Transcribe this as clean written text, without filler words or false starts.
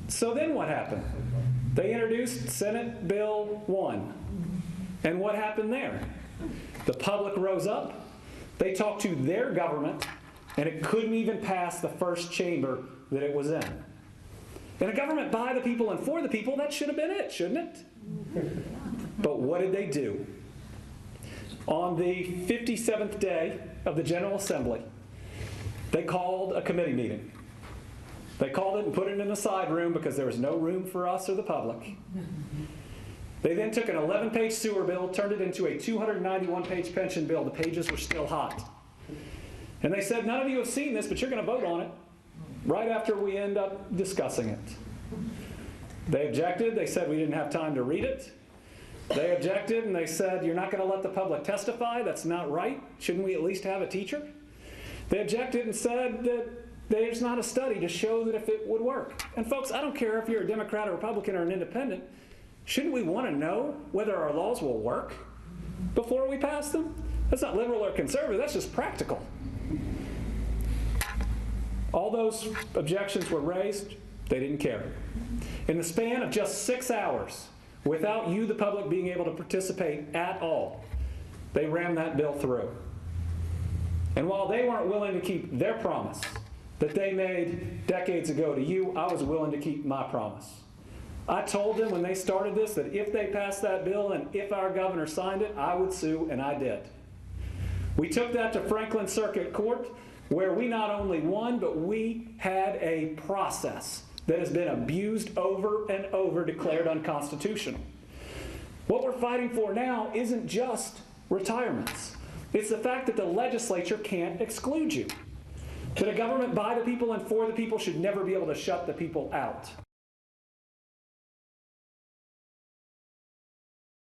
So then what happened? They introduced Senate Bill 1. And what happened there? The public rose up, they talked to their government, and it couldn't even pass the first chamber that it was in. In a government by the people and for the people, that should have been it, shouldn't it? But what did they do? On the 57th day of the General Assembly, they called a committee meeting. They called it and put it in a side room because there was no room for us or the public. They then took an 11-page sewer bill, turned it into a 291-page pension bill. The pages were still hot. And they said, none of you have seen this, but you're going to vote on it right after we end up discussing it. They objected. They said we didn't have time to read it. They objected and they said, you're not going to let the public testify? That's not right. Shouldn't we at least have a teacher? They objected and said that there's not a study to show that if it would work. And folks, I don't care if you're a Democrat, a Republican, or an independent. Shouldn't we want to know whether our laws will work before we pass them? That's not liberal or conservative. That's just practical. All those objections were raised. They didn't care. In the span of just 6 hours, without you, the public, being able to participate at all, they rammed that bill through. And while they weren't willing to keep their promise that they made decades ago to you, I was willing to keep my promise. I told them when they started this that if they passed that bill and if our governor signed it, I would sue, and I did. We took that to Franklin Circuit Court, where we not only won, but we had a process that has been abused over and over, declared unconstitutional. What we're fighting for now isn't just retirements. It's the fact that the legislature can't exclude you. That a government by the people and for the people should never be able to shut the people out.